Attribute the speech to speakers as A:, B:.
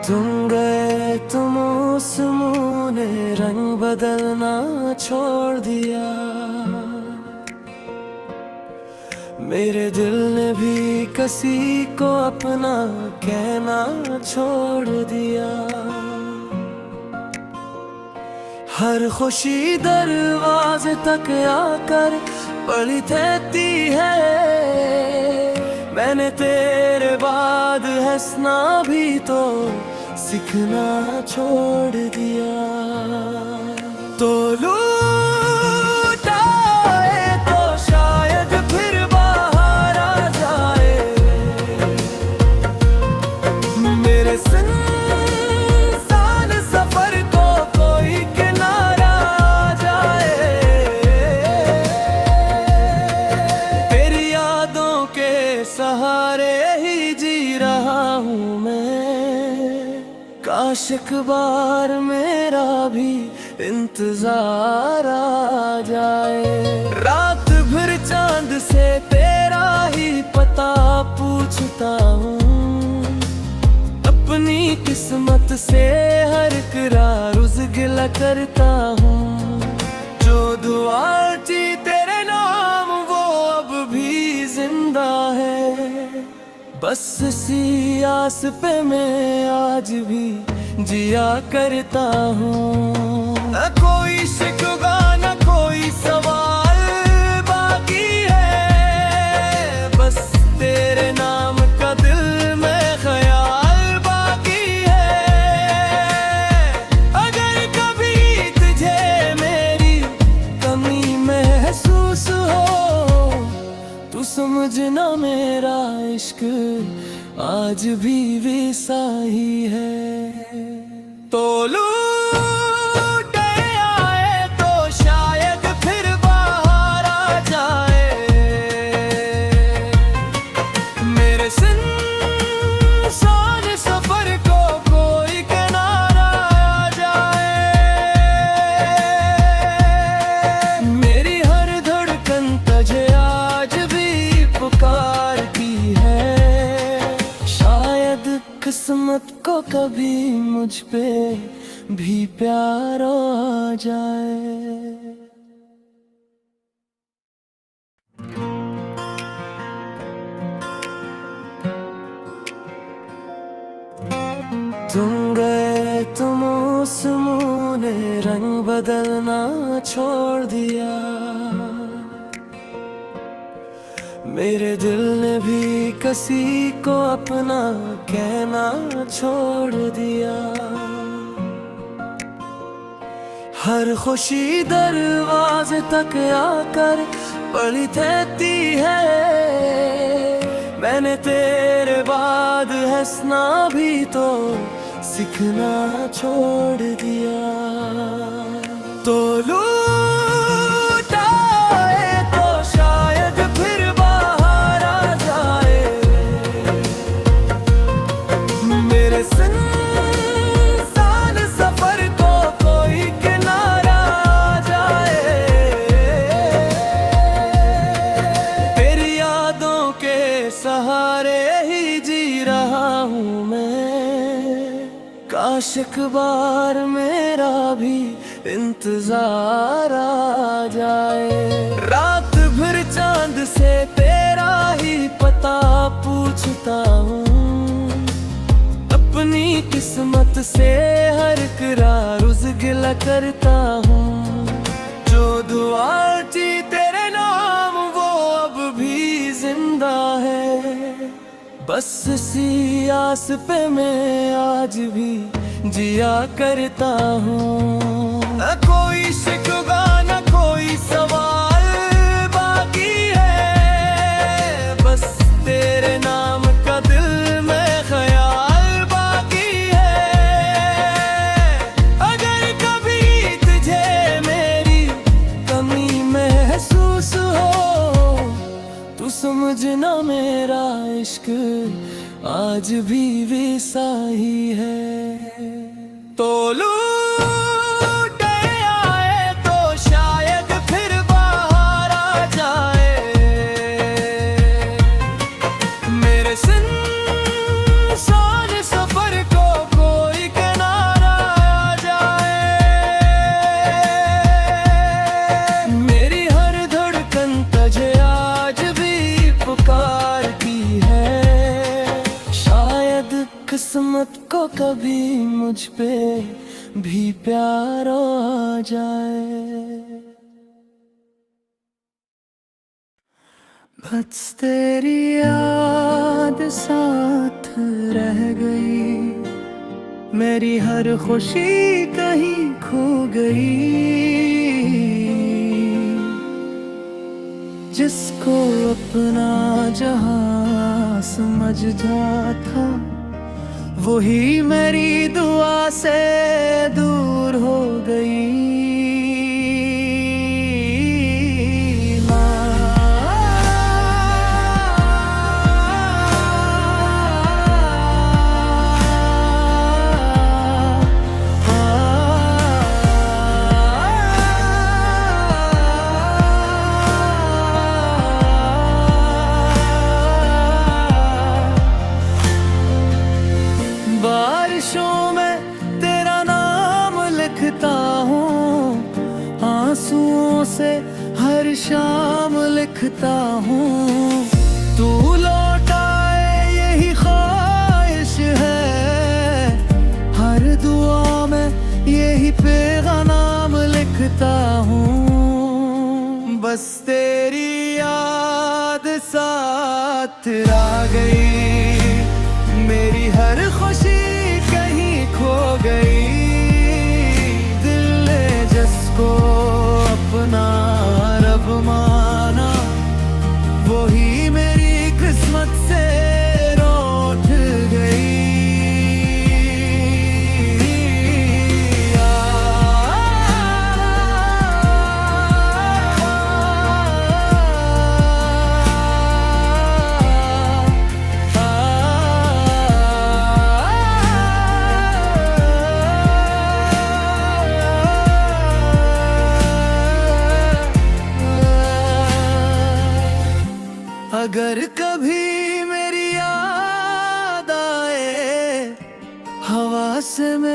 A: तुम गए तो मौसमों ने रंग बदलना छोड़ दिया। मेरे दिल ने भी किसी को अपना कहना छोड़ दिया। हर खुशी दरवाजे तक आकर पड़ी रहती है। मैंने तेरे बाद हंसना भी तो सीखना छोड़ दिया। तो लूट आए तो शायद फिर बाहर आ जाए। मेरे सुनसान सफर को कोई किनारा आ जाए। तेरी यादों के सहारे ही जी रहा हूँ मैं। काश एक बार मेरा भी इंतजार आ जाए। रात भर चांद से तेरा ही पता पूछता हूँ। अपनी किस्मत से हर करार रोज गिला करता हूँ। जो दुआ थी तेरे नाम वो अब भी जिंदा है। बस इसी आस पे मैं आज भी जिया करता हूँ। न कोई शिकवा न कोई सवाल बाकी है। बस तेरे नाम का दिल में ख्याल बाकी है। अगर कभी तुझे मेरी कमी महसूस हो तू समझना मेरा इश्क आज भी वैसा ही है। तो लूट आए तो शायद फिर बाहर आ जाए। मेरे सुनसान सफर को कोई किनारा आ जाए। मेरी हर धड़कन तुझे आज भी पुकारती है। शायद किस्मत को कभी मुझ पे भी प्यार आ जाए। तुम गए तो मौसमों ने रंग बदलना छोड़ दिया। मेरे दिल ने भी किसी को अपना कहना छोड़ दिया। हर खुशी दरवाजे तक आकर पड़ी रहती है। मैंने तेरे बाद हंसना भी तो सीखना छोड़ दिया। तो लूट आए तो शायद फिर बाहर आ जाए। मेरे सुनसान सफर को कोई किनारा आ जाए। तेरी यादों के सहारे ही जी रहा हूँ मैं। काश एक बार मेरा भी इंतजार आ जाए। रात भर चांद से तेरा ही पता पूछता हूँ। अपनी किस्मत से हर करार रोज गिला करता हूँ। जो दुआ थी तेरे नाम वो अब भी जिंदा है। बस इसी आस पे मैं आज भी जिया करता हूँ। न कोई शिकवा न कोई सवाल बाकी है। बस तेरे नाम का दिल में ख्याल बाकी है। अगर कभी तुझे मेरी कमी महसूस हो तू समझना मेरा इश्क आज भी वैसा ही है। तो लूट आए तो शायद फिर बाहर आ जाए। मेरे सुनसान सफर को कभी मुझ पे भी प्यार आ जाए। बस तेरी याद साथ रह गई, मेरी हर खुशी कहीं खो गई। जिसको अपना जहां समझता था, वही मेरी दुआ से दूर हो गई। बारिशों में तेरा नाम लिखता हूँ, आंसुओं से हर शाम लिखता हूँ। तू लौट आए यही ख्वाहिश है, हर दुआ में यही पैगाम लिखता हूँ। बस तेरी याद साथ रह गई, मेरी हर खुशी कहीं खो गई। दिल ने जिसको अपना रब माना, वही मेरी किस्मत से रूठ गई। अगर कभी मेरी याद आए, हवा से मेरा